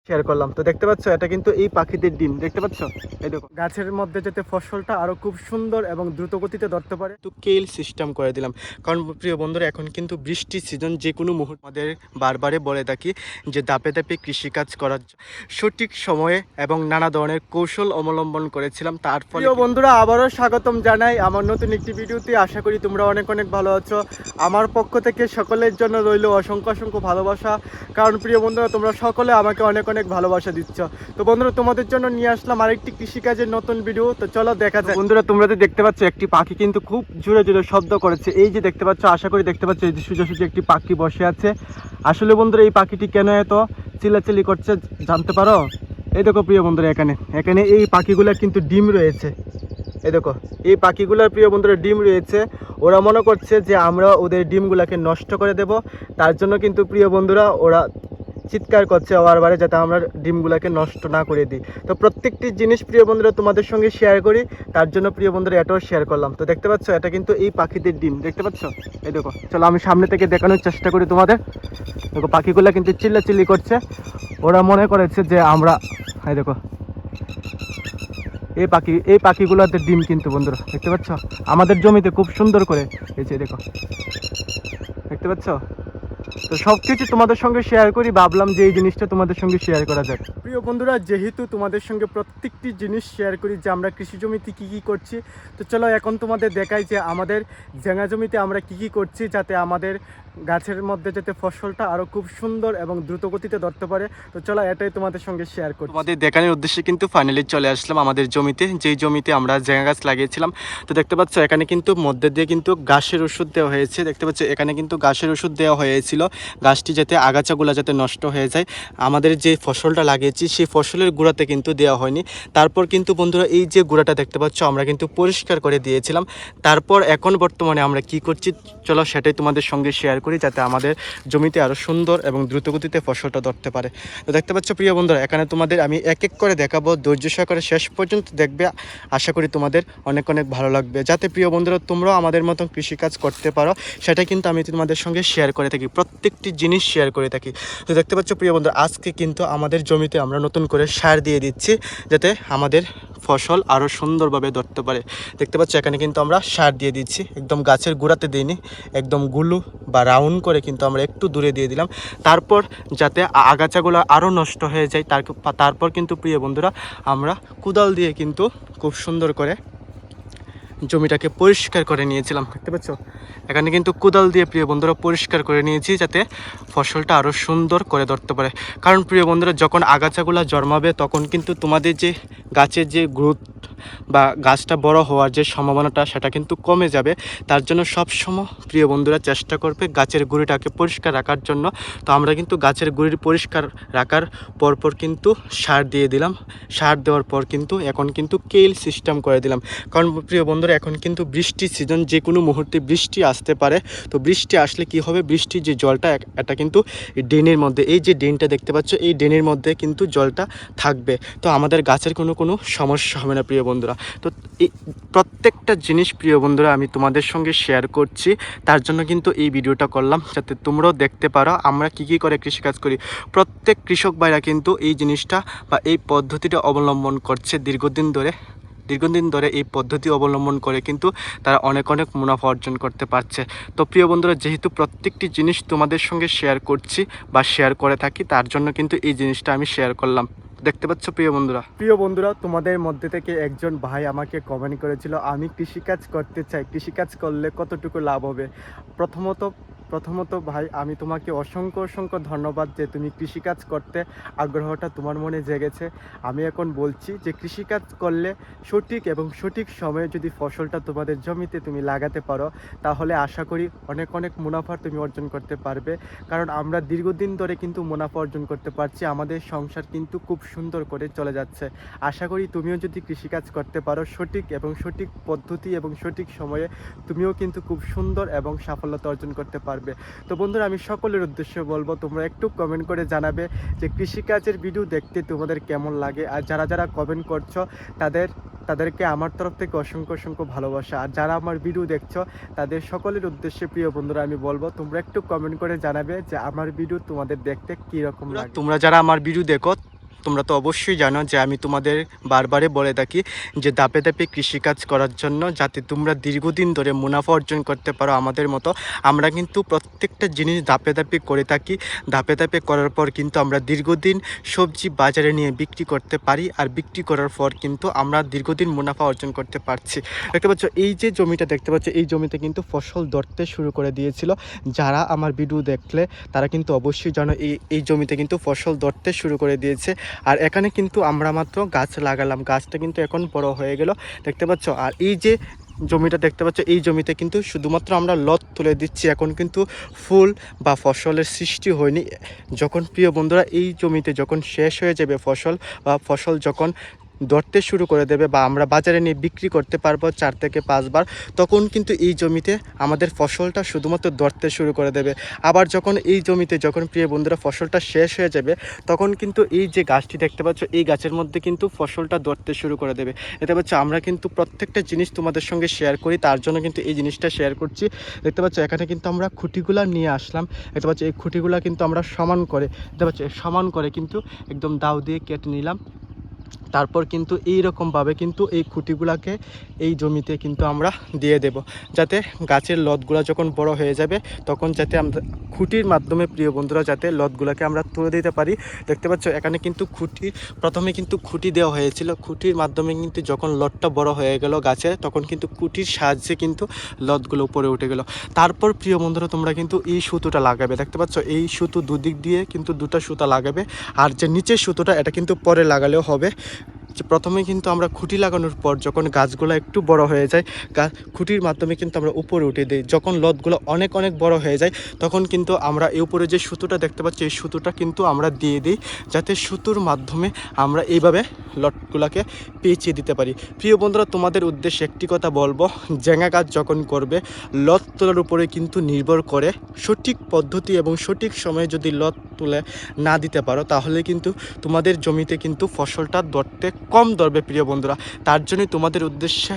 Share করলাম। তো দেখতে পাচ্ছ এটা কিন্তু এই পাখিদের ডিম, দেখতে পাচ্ছ? এই দেখো গাছের মধ্যে যাতে ফসলটা আরো খুব সুন্দর এবং দ্রুত গতিতে ধরতে পারে তো কেল সিস্টেম করে দিলাম। কারণ প্রিয় বন্ধুরা এখন কিন্তু বৃষ্টির সিজন, যে কোনো মুহূর্তে আমাদের বারবারে বলে থাকি যে ধাপে ধাপে কৃষিকাজ করার সঠিক সময়ে এবং নানা ধরনের কৌশল অবলম্বন করেছিলাম। তার ফলে প্রিয় বন্ধুরা আবারও স্বাগতম জানাই আমার নতুন একটি ভিডিওতে। আশা করি তোমরা অনেক অনেক ভালো আছো। আমার পক্ষ থেকে সকলের জন্য রইল অসংখ্য অসংখ্য ভালোবাসা। কারণ প্রিয় বন্ধুরা তোমরা সকলে আমাকে অনেক অনেক ভালোবাসা দিচ্ছ। তো বন্ধুরা তোমাদের জন্য নিয়ে আসলাম আরেকটি কৃষিকাজের নতুন ভিডিও। তো চলো দেখা যাক। বন্ধুরা তোমরা যে দেখতে পাচ্ছ একটি পাখি কিন্তু খুব জোরে জোরে শব্দ করেছে। এই যে দেখতে পাচ্ছ, আশা করি দেখতে পাচ্ছ, এই যে সোজাসুজি একটি পাখি বসে আছে। আসলে বন্ধুরা এই পাখিটি কেন এত চিল্লাচিল্লি করছে জানতে পারো? এই দেখো প্রিয় বন্ধুরা, এখানে এই পাখিগুলো কিন্তু ডিম রয়েছে। এই দেখো এই পাখিগুলোর প্রিয় বন্ধুরা ডিম রয়েছে। ওরা মনে করছে যে আমরা ওদের ডিমগুলোকে নষ্ট করে দেব, তার জন্য কিন্তু প্রিয় বন্ধুরা ওরা চিৎকার করছে বারবারে যাতে আমরা ডিমগুলোকে নষ্ট না করে দিই। তো প্রত্যেকটি জিনিস প্রিয় বন্ধুরা তোমাদের সঙ্গে শেয়ার করি, তার জন্য প্রিয় বন্ধুরা এটাও শেয়ার করলাম। তো দেখতে পাচ্ছ এটা কিন্তু এই পাখিদের ডিম, দেখতে পাচ্ছ? এই দেখো চলো আমি সামনে থেকে দেখানোর চেষ্টা করি তোমাদের। দেখো পাখিগুলো কিন্তু চিল্লাচিল্লি করছে, ওরা মনে করেছে যে আমরা, এই দেখো এই পাখিগুলোতে ডিম কিন্তু বন্ধুরা দেখতে পাচ্ছ আমাদের জমিতে খুব সুন্দর করে এই যে দেখো, দেখতে পাচ্ছ? তো সব কিছু তোমাদের সঙ্গে শেয়ার করি, ভাবলাম যে এই জিনিসটা তোমাদের সঙ্গে শেয়ার করা যাক। প্রিয় বন্ধুরা যেহেতু তোমাদের সঙ্গে প্রত্যেকটি জিনিস শেয়ার করি যে আমরা কৃষি জমিতে কী কী করছি, তো চলো এখন তোমাদের দেখাই যে আমাদের জেঙ্গা জমিতে আমরা কী কী করছি যাতে আমাদের গাছের মধ্যে যাতে ফসলটা আরও খুব সুন্দর এবং দ্রুত গতিতে ধরতে পারে। তো চলো এটাই তোমাদের সঙ্গে শেয়ার করি। তোমাদের দেখানোর উদ্দেশ্যে কিন্তু ফাইনালি চলে আসলাম আমাদের জমিতে, যেই জমিতে আমরা জেঙ্গা গাছ লাগিয়েছিলাম। তো দেখতে পাচ্ছ এখানে কিন্তু মধ্যে দিয়ে কিন্তু ঘাসের ওষুধ দেওয়া হয়েছে। দেখতে পাচ্ছ এখানে কিন্তু ঘাসের ওষুধ দেওয়া হয়েছিল, গাছটি যাতে আগাছাগুলো যাতে নষ্ট হয়ে যায়। আমাদের যে ফসলটা লাগিয়েছি সেই ফসলের গুঁড়াতে কিন্তু দেওয়া হয়নি। তারপর কিন্তু বন্ধুরা এই যে গুঁড়াটা দেখতে পাচ্ছ আমরা কিন্তু পরিষ্কার করে দিয়েছিলাম। তারপর এখন বর্তমানে আমরা কি করছি চলো সেটাই তোমাদের সঙ্গে শেয়ার করি, যাতে আমাদের জমিতে আরও সুন্দর এবং দ্রুতগতিতে ফসলটা ধরতে পারে। তো দেখতে পাচ্ছ প্রিয় বন্ধুরা এখানে তোমাদের আমি এক এক করে দেখাবো, ধৈর্য সহকারে শেষ পর্যন্ত দেখবে। আশা করি তোমাদের অনেক অনেক ভালো লাগবে, যাতে প্রিয় বন্ধুরা তোমরাও আমাদের মতন কৃষিকাজ করতে পারো সেটা কিন্তু আমি তোমাদের সঙ্গে শেয়ার করে থাকি, প্রত্যেকটি জিনিস শেয়ার করে থাকি। তো দেখতে পাচ্ছ প্রিয় বন্ধুরা আজকে কিন্তু আমাদের জমিতে আমরা নতুন করে সার দিয়ে দিচ্ছি যাতে আমাদের ফসল আরও সুন্দরভাবে ধরতে পারে। দেখতে পাচ্ছ এখানে কিন্তু আমরা সার দিয়ে দিচ্ছি, একদম গাছের গোড়াতে দিইনি, একদম গুলু বা রাউন্ড করে কিন্তু আমরা একটু দূরে দিয়ে দিলাম। তারপর যাতে আগাছাগুলো আরও নষ্ট হয়ে যায় তারপর কিন্তু প্রিয় বন্ধুরা আমরা কোদাল দিয়ে কিন্তু খুব সুন্দর করে জমিটাকে পরিষ্কার করে নিয়েছিলাম। দেখতে পাচ্ছ এখানে কিন্তু কোদাল দিয়ে প্রিয় বন্ধুরা পরিষ্কার করে নিয়েছি যাতে ফসলটা আরও সুন্দর করে ধরতে পারে। কারণ প্রিয় বন্ধুরা যখন আগাছাগুলো জন্মাবে তখন কিন্তু তোমাদের যে গাছের যে গ্রোথ বা গাছটা বড় হওয়ার যে সম্ভাবনাটা সেটা কিন্তু কমে যাবে। তার জন্য সবসময় প্রিয় বন্ধুরা চেষ্টা করবে গাছের গুঁড়িটাকে পরিষ্কার রাখার জন্য। তো আমরা কিন্তু গাছের গুঁড়ি পরিষ্কার রাখার পরপর কিন্তু সার দিয়ে দিলাম। সার দেওয়ার পর কিন্তু এখন কিন্তু কেল সিস্টেম করে দিলাম। কারণ প্রিয় বন্ধুরা এখন কিন্তু বৃষ্টির সিজন, যে কোনো মুহূর্তে বৃষ্টি আসতে পারে। তো বৃষ্টি আসলে কি হবে, বৃষ্টির যে জলটা এটা কিন্তু ড্রেনের মধ্যে, এই যে ড্রেনটা দেখতে পাচ্ছ এই ড্রেনের মধ্যে কিন্তু জলটা থাকবে। তো আমাদের গাছের কোনো সমস্যা হবে না প্রিয় বন্ধুরা। তো এই প্রত্যেকটা জিনিস প্রিয় বন্ধুরা আমি তোমাদের সঙ্গে শেয়ার করছি, তার জন্য কিন্তু এই ভিডিওটা করলাম যাতে তোমরাও দেখতে পারো আমরা কি করে কৃষিকাজ করি। প্রত্যেক কৃষক ভাইরা কিন্তু এই জিনিসটা বা এই পদ্ধতিটা অবলম্বন করছে দীর্ঘদিন ধরে এই পদ্ধতি অবলম্বন করে কিন্তু তারা অনেক অনেক মুনাফা অর্জন করতে পারছে। তো প্রিয় বন্ধুরা যেহেতু প্রত্যেকটি জিনিস তোমাদের সঙ্গে শেয়ার করছি বা শেয়ার করে থাকি, তার জন্য কিন্তু এই জিনিসটা আমি শেয়ার করলাম। দেখতে পাচ্ছ প্রিয় বন্ধুরা তোমাদের মধ্যে থেকে একজন ভাই আমাকে কমেন্ট করেছিল আমি কৃষিকাজ করতে চাই, কৃষিকাজ করলে কতটুকু লাভ হবে। প্রথমত ভাই আমি তোমাকে অসংখ্য ধন্যবাদ যে তুমি কৃষিকাজ করতে আগ্রহটা তোমার মনে জেগেছে। আমি এখন বলছি যে কৃষিকাজ করলে সঠিক এবং সঠিক সময়ে যদি ফসলটা তোমাদের জমিতে তুমি লাগাতে পারো তাহলে আশা করি অনেক অনেক মুনাফা তুমি অর্জন করতে পারবে। কারণ আমরা দীর্ঘদিন ধরে কিন্তু মুনাফা অর্জন করতে পারছি, আমাদের সংসার কিন্তু খুব সুন্দর করে চলে যাচ্ছে। আশা করি তুমিও যদি কৃষিকাজ করতে পারো সঠিক পদ্ধতি এবং সঠিক সময়ে তুমিও কিন্তু খুব সুন্দর এবং সাফল্যতা অর্জন করতে পারবে। তো বন্ধুরা আমি সকলের উদ্দেশ্যে বলবো তোমরা একটু কমেন্ট করে জানাবে যে কৃষিকাজের ভিডিও দেখতে তোমাদের কেমন লাগে। আর যারা কমেন্ট করছো তাদেরকে আমার তরফ থেকে অসংখ্য ভালোবাসা। আর যারা আমার ভিডিও দেখছো তাদের সকলের উদ্দেশ্যে প্রিয় বন্ধুরা আমি বলবো তোমরা একটু কমেন্ট করে জানাবে যে আমার ভিডিও তোমাদের দেখতে কীরকম লাগে। তোমরা যারা আমার ভিডিও দেখো তোমরা তো অবশ্যই জানো যে আমি তোমাদের বারবারে বলে থাকি যে ধাপে ধাপে কৃষিকাজ করার জন্য, যাতে তোমরা দীর্ঘদিন ধরে মুনাফা অর্জন করতে পারো আমাদের মতো। আমরা কিন্তু প্রত্যেকটা জিনিস ধাপে ধাপে করে থাকি। ধাপে ধাপে করার পর কিন্তু আমরা দীর্ঘদিন সবজি বাজারে নিয়ে বিক্রি করতে পারি, আর বিক্রি করার পর কিন্তু আমরা দীর্ঘদিন মুনাফা অর্জন করতে পারছি। দেখতে পাচ্ছ এই যে জমিটা দেখতে পাচ্ছ, এই জমিতে কিন্তু ফসল ধরতে শুরু করে দিয়েছিল। যারা আমার ভিডিও দেখলে তারা কিন্তু অবশ্যই জানো এই জমিতে কিন্তু ফসল ধরতে শুরু করে দিয়েছে। আর এখানে কিন্তু আমরা মাত্র গাছ লাগালাম, গাছটা কিন্তু এখন বড় হয়ে গেল দেখতে পাচ্ছ। আর এই যে জমিটা দেখতে পাচ্ছ, এই জমিতে কিন্তু শুধুমাত্র আমরা লত তুলে দিচ্ছি, এখন কিন্তু ফুল বা ফসলের সৃষ্টি হয়নি। যখন প্রিয় বন্ধুরা এই জমিতে যখন শেষ হয়ে যাবে ফসল, বা ফসল যখন ধরতে শুরু করে দেবে বা আমরা বাজারে নিয়ে বিক্রি করতে পারবো 4 থেকে 5 বার, তখন কিন্তু এই জমিতে আমাদের ফসলটা শুধুমাত্র ধরতে শুরু করে দেবে। আবার যখন এই জমিতে যখন প্রিয় বন্ধুরা ফসলটা শেষ হয়ে যাবে, তখন কিন্তু এই যে গাছটি দেখতে পাচ্ছ, এই গাছের মধ্যে কিন্তু ফসলটা ধরতে শুরু করে দেবে। দেখতে পাচ্ছ আমরা কিন্তু প্রত্যেকটা জিনিস তোমাদের সঙ্গে শেয়ার করি, তার জন্য কিন্তু এই জিনিসটা শেয়ার করছি। দেখতে পাচ্ছ এখানে কিন্তু আমরা খুঁটিগুলা নিয়ে আসলাম। দেখতে পাচ্ছ এই খুঁটিগুলা কিন্তু আমরা সমান করে, দেখতে পাচ্ছ সমান করে কিন্তু একদম দাও দিয়ে কেটে নিলাম। তারপর কিন্তু এই রকমভাবে কিন্তু এই খুঁটিগুলাকে এই জমিতে কিন্তু আমরা দিয়ে দেব, যাতে গাছের লতগুলা যখন বড় হয়ে যাবে তখন যাতে আমরা খুঁটির মাধ্যমে প্রিয় বন্ধুরা যাতে লতগুলাকে আমরা তুলে দিতে পারি। দেখতে পাচ্ছ এখানে কিন্তু প্রথমে কিন্তু খুঁটি দেওয়া হয়েছিল, খুঁটির মাধ্যমে কিন্তু যখন লতটা বড় হয়ে গেল গাছে, তখন কিন্তু খুঁটির সাহায্যে কিন্তু লতগুলো উপরে উঠে গেল। তারপর প্রিয় বন্ধুরা তোমরা কিন্তু এই সুতোটা লাগাবে। দেখতে পাচ্ছ এই সুতো দুদিক দিয়ে কিন্তু দুটো সুতা লাগাবে, আর যে নিচের সুতোটা এটা কিন্তু পরে লাগালেও হবে। প্রথমে কিন্তু আমরা খুঁটি লাগানোর পর যখন গাছগুলো একটু বড় হয়ে যায়, খুঁটির মাধ্যমে কিন্তু আমরা উপরে উঠে দিই। যখন লতগুলো অনেক অনেক বড় হয়ে যায়, তখন কিন্তু আমরা এই উপরে যে সুতোটা দেখতে পাচ্ছি, এই সুতোটা কিন্তু আমরা দিয়ে দিই, যাতে সুতোর মাধ্যমে আমরা এইভাবে লটগুলোকে পেঁচিয়ে দিতে পারি। প্রিয় বন্ধুরা তোমাদের উদ্দেশ্যে একটি কথা বলবো, জেঙ্গা গাছ যখন করবে লত তোলার উপরে কিন্তু নির্ভর করে। সঠিক পদ্ধতি এবং সঠিক সময়ে যদি লত তুলে না দিতে পারো, তাহলে কিন্তু তোমাদের জমিতে কিন্তু ফসলটা ধরতে কম ধরবে প্রিয় বন্ধুরা। তার জন্যই তোমাদের উদ্দেশ্যে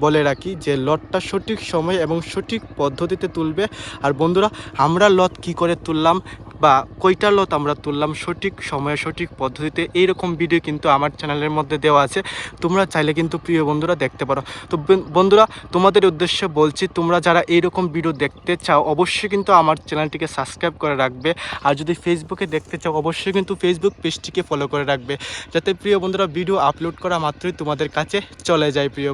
বলে রাখি যে লতটা সঠিক সময় এবং সঠিক পদ্ধতিতে তুলবে। আর বন্ধুরা আমরা লত কি করে তুললাম বা কয়টা লত আমরা তুললাম সঠিক সময়ে সঠিক পদ্ধতিতে, এইরকম ভিডিও কিন্তু আমার চ্যানেলের মধ্যে দেওয়া আছে, তোমরা চাইলে কিন্তু প্রিয় বন্ধুরা দেখতে পারো। তো বন্ধুরা তোমাদের উদ্দেশ্যে বলছি, তোমরা যারা এইরকম ভিডিও দেখতে চাও অবশ্যই কিন্তু আমার চ্যানেলটিকে সাবস্ক্রাইব করে রাখবে। আর যদি ফেসবুকে দেখতে চাও অবশ্যই কিন্তু ফেসবুক পেজটিকে ফলো করে রাখবে, যাতে প্রিয় বন্ধুরা ভিডিও আপলোড করা মাত্রই তোমাদের কাছে চলে যায়। প্রিয়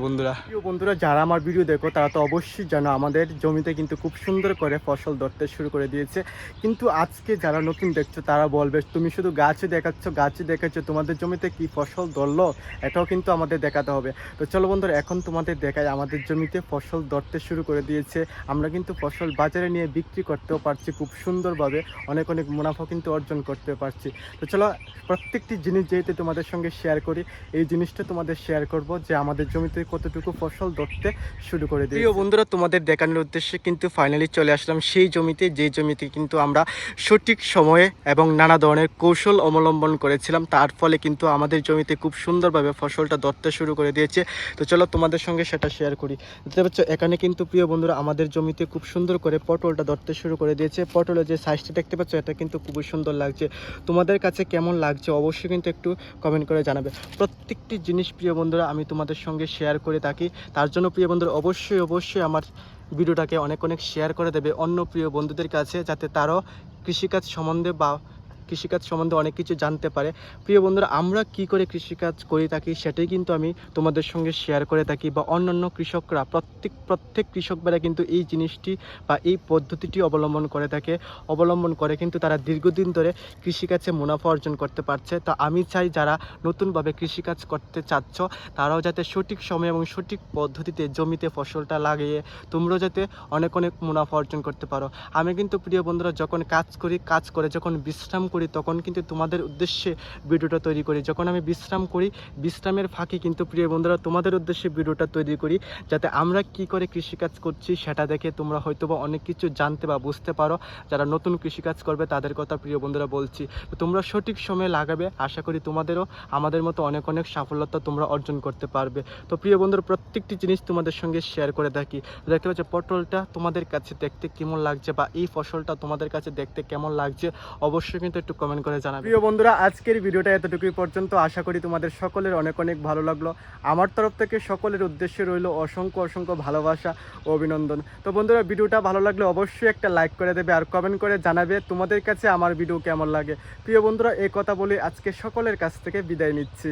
বন্ধুরা যারা আমার ভিডিও দেখো তারা তো অবশ্যই জানো আমাদের জমিতে কিন্তু খুব সুন্দর করে ফসল ধরতে শুরু করে দিয়েছে। কিন্তু আজকে যারা নতুন দেখছো তারা বলবে তুমি শুধু গাছে দেখাচ্ছ, তোমাদের জমিতে কি ফসল ধরলো এটাও কিন্তু আমাদের দেখাতে হবে। তো চলো বন্ধুরা এখন তোমাদের দেখাই আমাদের জমিতে ফসল ধরতে শুরু করে দিয়েছে। আমরা কিন্তু ফসল বাজারে নিয়ে বিক্রি করতেও পারছি খুব সুন্দরভাবে, অনেক অনেক মুনাফা কিন্তু অর্জন করতে পারছি। তো চলো প্রত্যেকটি জিনিস যেহেতু তোমাদের সঙ্গে শেয়ার করি, এই জিনিসটা তোমাদের শেয়ার করব যে আমাদের জমিতে কতটুকু ফসল ধরতে শুরু করে দিই। প্রিয় বন্ধুরা তোমাদের দেখানোর উদ্দেশ্যে কিন্তু ফাইনালি চলে আসলাম সেই জমিতে, যে জমিতে কিন্তু আমরা সঠিক সময়ে এবং নানা ধরনের কৌশল অবলম্বন করেছিলাম, তার ফলে কিন্তু আমাদের জমিতে খুব সুন্দরভাবে ফসলটা ধরতে শুরু করে দিয়েছে। তো চলো তোমাদের সঙ্গে সেটা শেয়ার করি। দেখতে পাচ্ছ এখানে কিন্তু প্রিয় বন্ধুরা আমাদের জমিতে খুব সুন্দর করে পটলটা ধরতে শুরু করে দিয়েছে। পটলের যে সাইজটা দেখতে পাচ্ছ এটা কিন্তু খুবই সুন্দর লাগছে। তোমাদের কাছে কেমন লাগছে অবশ্যই কিন্তু একটু কমেন্ট করে জানাবে। প্রত্যেকটি জিনিস প্রিয় বন্ধুরা আমি তোমাদের সঙ্গে শেয়ার করে থাকি, তার জন্য প্রিয় বন্ধুরা অবশ্যই আমার ভিডিওটাকে অনেক অনেক শেয়ার করে দেবে অন্য প্রিয় বন্ধুদের কাছে, যাতে তারাও কৃষিকাজ সম্বন্ধে অনেক কিছু জানতে পারে। প্রিয় বন্ধুরা আমরা কি করে কৃষিকাজ করে থাকি সেটাই কিন্তু আমি তোমাদের সঙ্গে শেয়ার করে থাকি, বা অন্যান্য কৃষকরা প্রত্যেক কৃষকরা কিন্তু এই জিনিসটি বা এই পদ্ধতিটি অবলম্বন করে কিন্তু তারা দীর্ঘদিন ধরে কৃষিকাজে মুনাফা অর্জন করতে পারছে। তো আমি চাই যারা নতুনভাবে কৃষিকাজ করতে চাচ্ছ তারাও যাতে সঠিক সময় এবং সঠিক পদ্ধতিতে জমিতে ফসলটা লাগিয়ে তোমরাও যাতে অনেক অনেক মুনাফা অর্জন করতে পারো। আমি কিন্তু প্রিয় বন্ধুরা যখন কাজ করে যখন বিশ্রাম করি তখন কিন্তু তোমাদের উদ্দেশ্যে ভিডিওটা তৈরি করি। যখন আমি বিশ্রাম করি, বিশ্রামের ফাঁকে কিন্তু প্রিয় বন্ধুরা তোমাদের উদ্দেশ্যে ভিডিওটা তৈরি করি, যাতে আমরা কি করে কৃষিকাজ করছি সেটা দেখে তোমরা হয়তোবা অনেক কিছু জানতে বা বুঝতে পারো। যারা নতুন কৃষিকাজ করবে তাদের কথা প্রিয় বন্ধুরা বলছি। তো তোমরা সঠিক সময়ে লাগাবে, আশা করি তোমাদেরও আমাদের মতো অনেক অনেক সাফল্যতা তোমরা অর্জন করতে পারবে। তো প্রিয় বন্ধুরা প্রত্যেকটি জিনিস তোমাদের সঙ্গে শেয়ার করে থাকি। দেখতে পাচ্ছ পটলটা তোমাদের কাছে দেখতে কেমন লাগছে বা এই ফসলটা তোমাদের কাছে দেখতে কেমন লাগছে অবশ্যই কিন্তু একটু কমেন্ট করে জানাবে। প্রিয় বন্ধুরা, আজকের ভিডিওটা এতটুকুই পর্যন্ত। আশা করি তোমাদের সকলের অনেক অনেক ভালো লাগলো। আমার তরফ থেকে সকলের উদ্দেশ্যে রইল অসংখ্য অসংখ্য ভালোবাসা ও অভিনন্দন। তো বন্ধুরা, ভিডিওটা ভালো লাগলে অবশ্যই একটা লাইক করে দেবে আর কমেন্ট করে জানাবে তোমাদের কাছে আমার ভিডিও কেমন লাগে। প্রিয় বন্ধুরা, এই কথা বলে আজকে সকলের কাছ থেকে বিদায় নিচ্ছি।